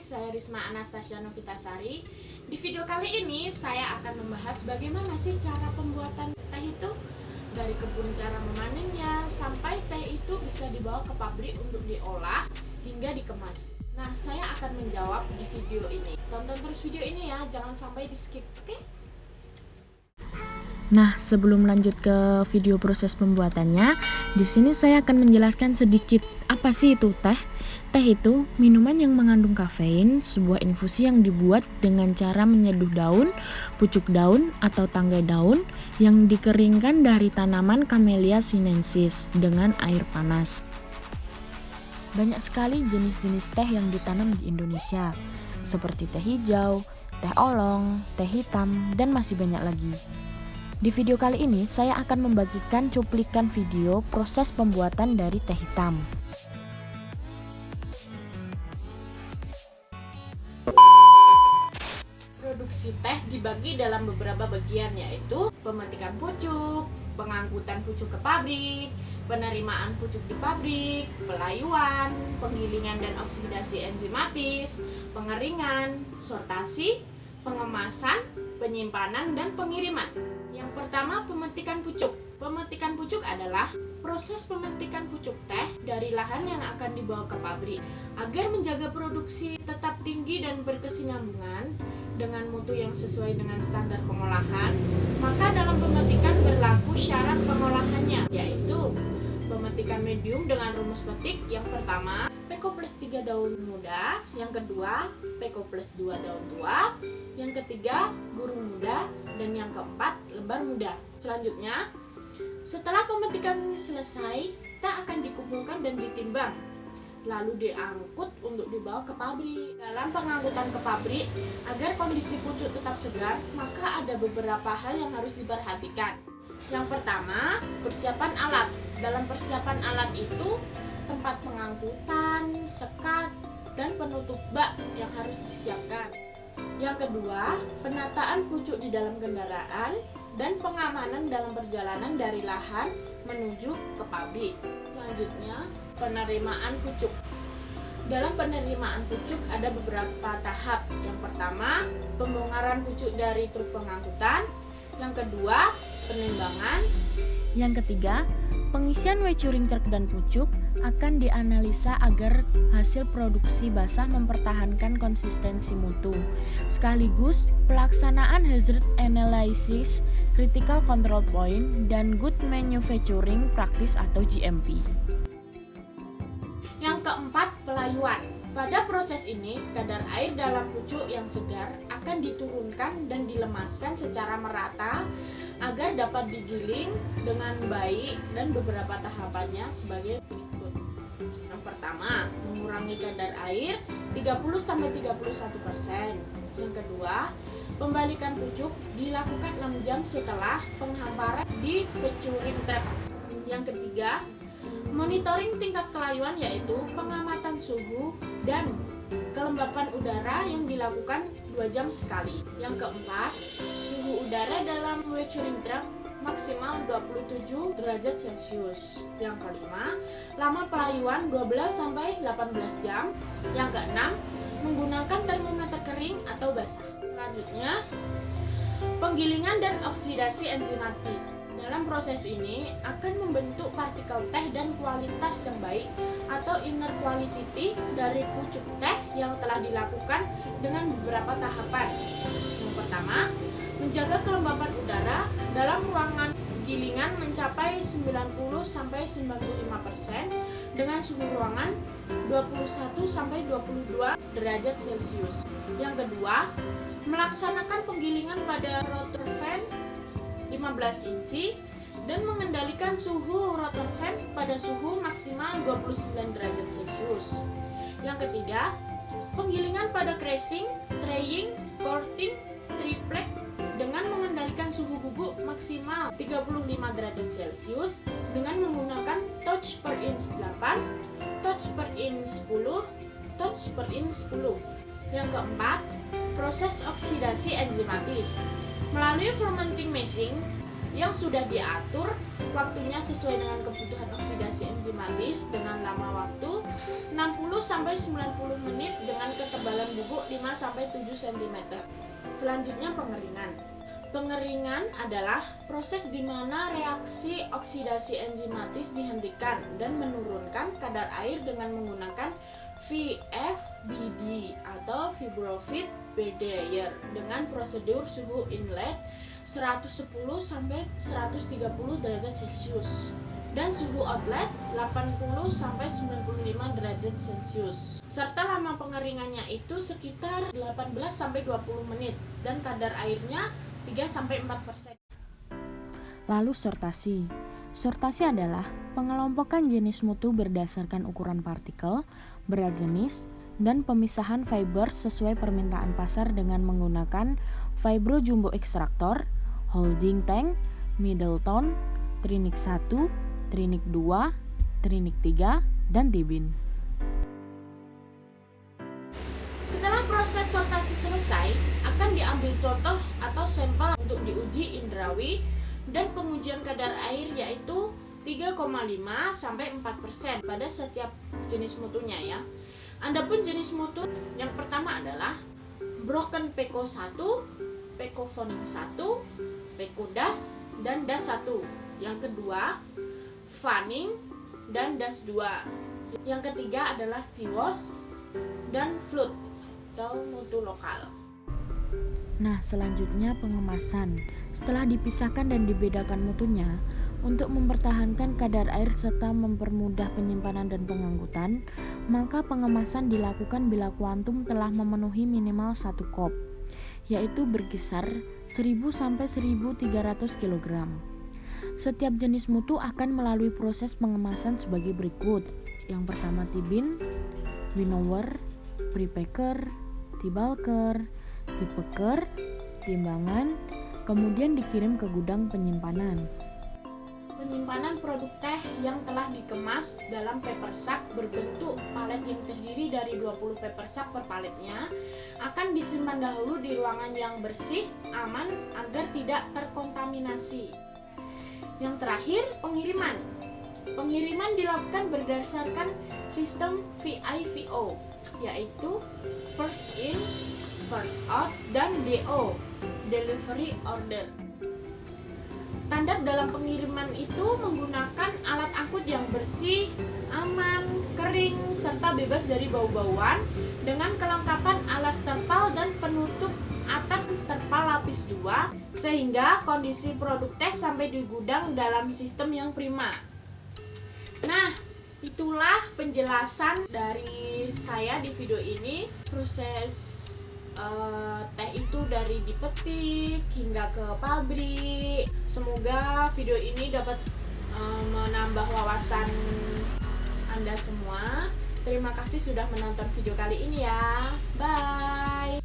saya Risma Anastasia Novitasari. Di video kali ini saya akan membahas bagaimana sih cara pembuatan teh itu, dari kebun cara memanennya sampai teh itu bisa dibawa ke pabrik untuk diolah hingga dikemas. Nah, saya akan menjawab di video ini. Tonton terus video ini ya, jangan sampai di skip, oke? Nah, sebelum lanjut ke video proses pembuatannya, di sini saya akan menjelaskan sedikit apa sih itu teh. Teh itu minuman yang mengandung kafein, sebuah infusi yang dibuat dengan cara menyeduh daun, pucuk daun atau tanggai daun yang dikeringkan dari tanaman Camellia sinensis dengan air panas. Banyak sekali jenis-jenis teh yang ditanam di Indonesia, seperti teh hijau, teh oolong, teh hitam, dan masih banyak lagi. Di video kali ini, saya akan membagikan cuplikan video proses pembuatan dari teh hitam. Produksi teh dibagi dalam beberapa bagian, yaitu pemetikan pucuk, pengangkutan pucuk ke pabrik, penerimaan pucuk di pabrik, pelayuan, penggilingan dan oksidasi enzimatis, pengeringan, sortasi, pengemasan, penyimpanan, dan pengiriman. Yang pertama, pemetikan pucuk. Pemetikan pucuk adalah proses pemetikan pucuk teh dari lahan yang akan dibawa ke pabrik. Agar menjaga produksi tetap tinggi dan berkesinambungan dengan mutu yang sesuai dengan standar pengolahan, maka dalam pemetikan berlaku syarat pengolahannya, yaitu pemetikan medium dengan rumus petik. Yang pertama, PK plus 3 daun muda. Yang kedua, PK plus 2 daun tua. Yang ketiga, burung muda. Dan yang keempat, lembar muda. Selanjutnya, setelah pemetikan selesai, teh akan dikumpulkan dan ditimbang, lalu diangkut untuk dibawa ke pabrik. Dalam pengangkutan ke pabrik, agar kondisi pucuk tetap segar, maka ada beberapa hal yang harus diperhatikan. Yang pertama, persiapan alat. Dalam persiapan alat itu, tempat pengangkutan, sekat, dan penutup bak yang harus disiapkan. Yang kedua, penataan pucuk di dalam kendaraan dan pengamanan dalam perjalanan dari lahan menuju ke pabrik. Selanjutnya, penerimaan pucuk. Dalam penerimaan pucuk ada beberapa tahap. Yang pertama, pembongkaran pucuk dari truk pengangkutan. Yang kedua, penembangan. Yang ketiga, pengisian wecuring truk dan pucuk akan dianalisa agar hasil produksi basah mempertahankan konsistensi mutu. Sekaligus pelaksanaan hazard analysis, critical control point, dan good manufacturing practice atau GMP. Yang keempat, pelayuan. Pada proses ini, kadar air dalam pucuk yang segar akan diturunkan dan dilemaskan secara merata agar dapat digiling dengan baik, dan beberapa tahapannya sebagai berikut. Yang pertama, mengurangi kadar air 30-31%. Yang kedua, pembalikan pucuk dilakukan 6 jam setelah penghamparan di wecuring trap. Yang ketiga, monitoring tingkat kelayuan, yaitu pengamatan suhu dan kelembapan udara yang dilakukan 2 jam sekali. Yang keempat, suhu udara dalam wecuring truck maksimal 27 derajat Celcius. Yang kelima, lama pelayuan 12-18 jam. Yang keenam, menggunakan termometer kering atau basah. Selanjutnya, penggilingan dan oksidasi enzimatis. Dalam proses ini akan membentuk partikel teh dan kualitas yang baik atau inner quality dari pucuk teh yang telah dilakukan dengan beberapa tahapan. Yang pertama, menjaga kelembapan udara dalam ruangan gilingan mencapai 90-95% dengan suhu ruangan 21-22 derajat Celcius. Yang kedua, melaksanakan penggilingan pada rotor fan 15 inci dan mengendalikan suhu rotor fan pada suhu maksimal 29 derajat Celcius. Yang ketiga, penggilingan pada crushing, traying, coating, triplek dengan mengendalikan suhu bubuk maksimal 35 derajat Celcius dengan menggunakan touch per inch 8, touch per inch 10, touch per inch 10. Yang keempat, proses oksidasi enzimatis. Melalui fermenting meshing yang sudah diatur waktunya sesuai dengan kebutuhan oksidasi enzimatis dengan lama waktu 60-90 menit dengan ketebalan bubuk bubuk 5-7 cm. Selanjutnya pengeringan. Pengeringan adalah proses di mana reaksi oksidasi enzimatis dihentikan dan menurunkan kadar air dengan menggunakan VFBD atau Fibrovit Bedier dengan prosedur suhu inlet 110 sampai 130 derajat Celcius dan suhu outlet 80 sampai 95 derajat Celcius. Serta lama pengeringannya itu sekitar 18 sampai 20 menit dan kadar airnya 3 sampai 4%. Lalu sortasi. Sortasi adalah pengelompokan jenis mutu berdasarkan ukuran partikel, berat jenis, dan pemisahan fiber sesuai permintaan pasar dengan menggunakan Fibro Jumbo Extractor, Holding Tank, Middleton, Trinik 1, Trinik 2, Trinik 3, dan Tibin. Setelah proses sortasi selesai, akan diambil contoh atau sampel untuk diuji indrawi dan pengujian kadar air yaitu 3,5 sampai 4% pada setiap jenis mutunya ya. Adapun jenis mutu yang pertama adalah Broken Peco 1, Peco Foning 1, Peco Das, dan Das 1. Yang kedua, Fanning dan Das 2. Yang ketiga adalah Tiwos dan Flood atau mutu lokal. Nah, selanjutnya pengemasan. Setelah dipisahkan dan dibedakan mutunya, untuk mempertahankan kadar air serta mempermudah penyimpanan dan pengangkutan, maka pengemasan dilakukan bila kuantum telah memenuhi minimal 1 kop, yaitu berkisar 1000 sampai 1300 kg. Setiap jenis mutu akan melalui proses pengemasan sebagai berikut. Yang pertama tibin, winnower, prepacker, tibulker, tipeker, timbangan, kemudian dikirim ke gudang penyimpanan. Penyimpanan produk teh yang telah dikemas dalam paper sack berbentuk palet yang terdiri dari 20 paper sack per paletnya akan disimpan dahulu di ruangan yang bersih, aman agar tidak terkontaminasi. Yang terakhir, pengiriman. Pengiriman dilakukan berdasarkan sistem VIVO, yaitu first in, first out, dan DO, delivery order. Standar dalam pengiriman itu menggunakan alat angkut yang bersih, aman, kering, serta bebas dari bau-bauan dengan kelengkapan alas terpal dan penutup atas terpal lapis 2 sehingga kondisi produk teh sampai di gudang dalam sistem yang prima. Nah, itulah penjelasan dari saya di video ini. Proses teh itu dari dipetik hingga ke pabrik. Semoga video ini dapat menambah wawasan Anda semua. Terima kasih sudah menonton video kali ini ya. Bye.